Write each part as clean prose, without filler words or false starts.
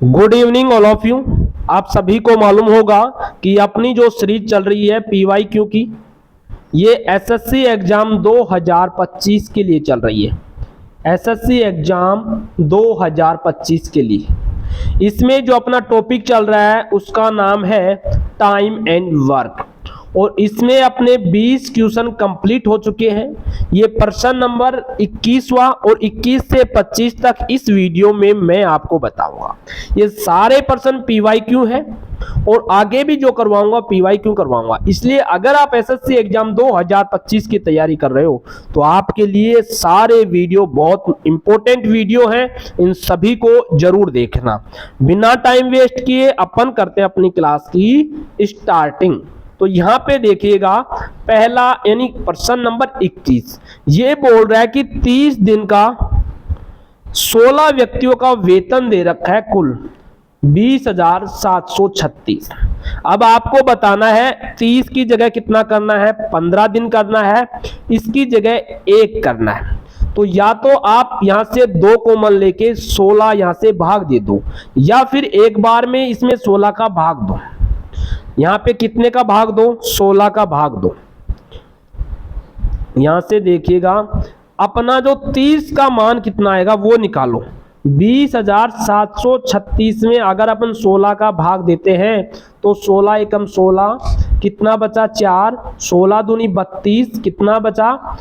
Good evening all of you. आप सभी को मालूम होगा कि अपनी जो सीरीज चल रही है पीवाईक्यू की, ये एसएससी एग्जाम 2025 के लिए चल रही है। एसएससी एग्जाम 2025 के लिए इसमें जो अपना टॉपिक चल रहा है उसका नाम है टाइम एंड वर्क, और इसमें अपने 20 क्वेश्चन कंप्लीट हो चुके हैं। ये प्रश्न नंबर 21वां और 21 से 25 तक इस वीडियो में मैं आपको बताऊंगा। ये सारे प्रश्न पीवाईक्यू हैं और आगे भी जो करवाऊंगा पीवाईक्यू करवाऊंगा। इसलिए अगर आप एसएससी एग्जाम 2025 की तैयारी कर रहे हो तो आपके लिए सारे वीडियो बहुत इंपॉर्टेंट वीडियो हैं, इन सभी को जरूर देखना। बिना टाइम वेस्ट किए अपन करते हैं अपनी क्लास की स्टार्टिंग। तो यहां पे देखिएगा, पहला यानी प्रश्न नंबर 21 ये बोल रहा है कि 30 दिन का 16 व्यक्तियों का वेतन दे रखा है कुल 20,736। अब आपको बताना है 30 की जगह कितना करना है, 15 दिन करना है, इसकी जगह 1 करना है। तो या तो आप यहां से 2 कॉमन लेके 16 यहां से भाग दे दो, या फिर एक बार में इसमें 16 का भाग दो। यहां पे कितने का भाग दो, 16 का भाग दो। यहां से देखिएगा अपना जो 30 का मान कितना आएगा वो निकालो। 20,736 में अगर अपन 16 का भाग देते हैं तो 16 एकम 16 कितना बचा 4, 16 दूनी 32 कितना बचा,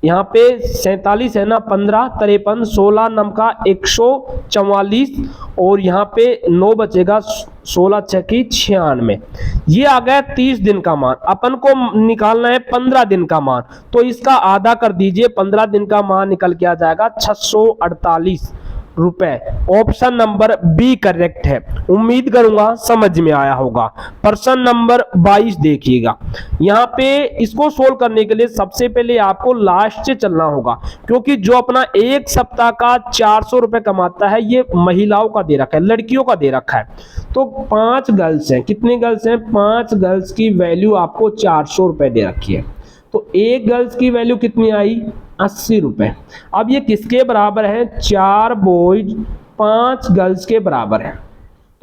यहाँ पे 47 है ना, 15 53, 16 नम का 144 और यहाँ पे 9 बचेगा, 16 छकी 96। ये आ गया 30 दिन का मान। अपन को निकालना है 15 दिन का मान, तो इसका आधा कर दीजिए, 15 दिन का मान निकल के आ जाएगा 648 रुपए। ऑप्शन नंबर बी करेक्ट है। उम्मीद करूंगा समझ में आया होगा। प्रश्न नंबर 22 देखिएगा, यहां पे इसको सोल्व करने के लिए सबसे पहले आपको लास्ट से चलना होगा, क्योंकि जो अपना एक सप्ताह का 400 रुपए कमाता है ये महिलाओं का दे रखा है, लड़कियों का दे रखा है। तो 5 गर्ल्स हैं, कितने गर्ल्स हैं, 5 गर्ल्स की वैल्यू आपको 400 रुपए दे रखी है। तो एक गर्ल्स की वैल्यू कितनी आई, 80 रुपए। अब ये किसके बराबर है, 4 बॉयज 5 गर्ल्स के बराबर है।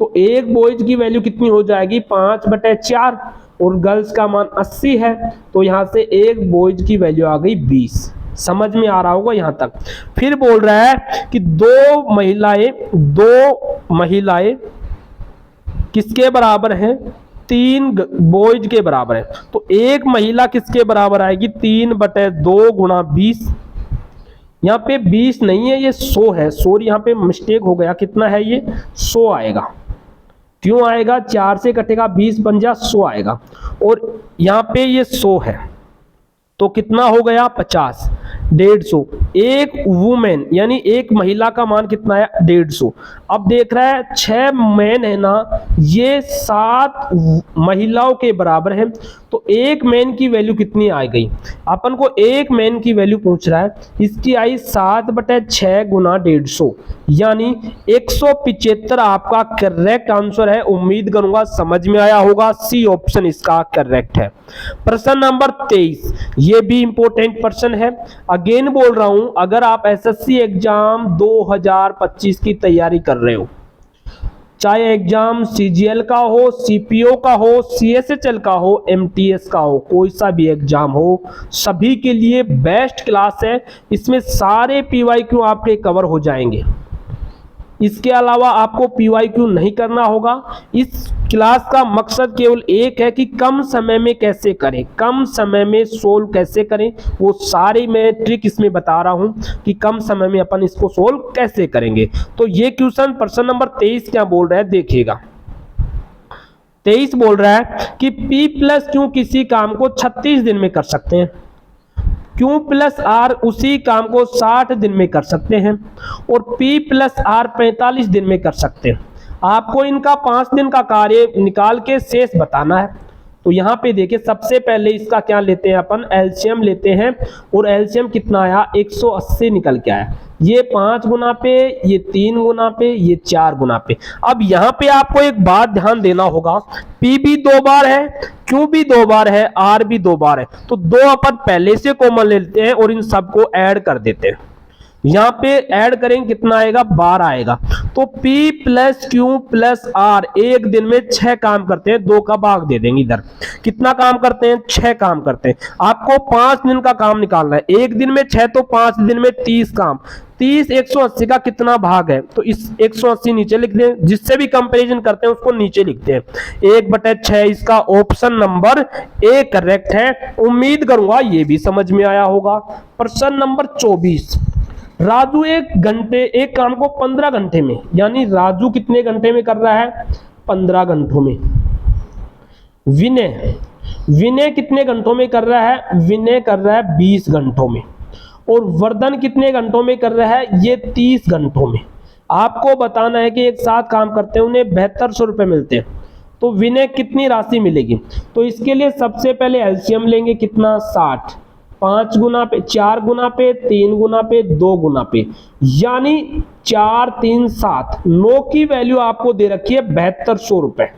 तो एक बॉयज की वैल्यू कितनी हो जाएगी, 5/4, और गर्ल्स का मान 80 है, तो यहां से एक बॉयज की वैल्यू आ गई 20। समझ में आ रहा होगा यहां तक। फिर बोल रहा है कि दो महिलाएं किसके बराबर हैं, 3 बॉयज के बराबर है। तो एक महिला किसके बराबर आएगी, 3/2 गुणा 20। यहाँ पे 20 नहीं है, ये 100 है, सॉरी यहाँ पे मिस्टेक हो गया। कितना है ये, 100 आएगा। क्यों आएगा, 4 से कटेगा 20 बन जा 100 आएगा, और यहाँ पे ये 100 है तो कितना हो गया 50, 150। एक वुमेन यानी एक महिला का मान कितना है, 150। अब देख रहा है 6 मैन है ना, ये 7 महिलाओं के बराबर है, तो एक मैन की वैल्यू कितनी आ गई, अपन को एक मैन की वैल्यू पूछ रहा है, इसकी आई 7/6 गुना 150 यानी 175 आपका करेक्ट आंसर है। उम्मीद करूंगा समझ में आया होगा, सी ऑप्शन इसका करेक्ट है। प्रश्न नंबर 23 ये भी इंपॉर्टेंट प्रश्न है। अगेन बोल रहा हूं, अगर आप एसएससी एग्जाम 2025 की तैयारी कर रहे हो, चाहे एग्जाम सीजीएल का हो, सीपीओ का हो, सीएसएचएल का हो, एमटीएस का हो, कोई सा भी एग्जाम हो, सभी के लिए बेस्ट क्लास है। इसमें सारे पीवाईक्यू आपके कवर हो जाएंगे। इसके अलावा आपको पीवाईक्यू नहीं करना होगा। इस क्लास का मकसद केवल एक है कि कम समय में कैसे करें, कम समय में सोल्व कैसे करें, वो सारी मैं ट्रिक इसमें बता रहा हूं कि कम समय में अपन इसको सोल्व कैसे करेंगे। तो ये क्वेश्चन प्रश्न नंबर 23 क्या बोल रहा है देखिएगा। 23 बोल रहा है कि P+Q किसी काम को 36 दिन में कर सकते हैं, Q+R उसी काम को 60 दिन में कर सकते हैं, और P+R 45 दिन में कर सकते हैं। आपको इनका 5 दिन का कार्य निकाल के शेष बताना है। तो यहाँ पे देखिए, सबसे पहले इसका क्या लेते हैं अपन, एलसीएम लेते हैं, और एलसीएम कितना आया, 180 निकल के आया। ये 5 गुना पे, ये 3 गुना पे, ये 4 गुना पे। अब यहाँ पे आपको एक बात ध्यान देना होगा, P भी 2 बार है, Q भी 2 बार है, R भी 2 बार है, तो 2 अपन पहले से कॉमन ले लेते हैं और इन सबको ऐड कर देते हैं। यहाँ पे ऐड करेंगे कितना आएगा, 12 आएगा। तो P plus Q plus R एक दिन में 6 काम करते हैं, 2 का भाग दे देंगे इधर। कितना काम करते हैं? 6 काम करते हैं। आपको 5 दिन का काम निकालना है, एक दिन में 6 तो 5 दिन में 30 काम। 30 180 का कितना भाग है? तो इस 180 नीचे लिख दें, जिससे भी कंपैरिजन करते हैं उसको नीचे लिखते हैं। 1/6 इसका ऑप्शन नंबर ए करेक्ट है। उम्मीद करूंगा ये भी समझ में आया होगा। प्रश्न नंबर 24, राजू एक काम को 15 घंटे में, यानी राजू कितने घंटे में कर रहा है? 15 घंटों में। विनय कितने घंटों में कर रहा है? विनय कर रहा है 20 घंटों में। और वर्धन कितने घंटों में कर रहा है? ये 30 घंटों में। आपको बताना है कि एक साथ काम करते हैं, उन्हें 7200 रुपए मिलते हैं, तो विनय कितनी राशि मिलेगी? तो इसके लिए सबसे पहले एलसीएम लेंगे, कितना? 60। 5 गुना पे, 4 गुना पे, 3 गुना पे, 2 गुना पे, यानी 4 3 7। 9 की वैल्यू आपको दे रखी है 7200 रुपए।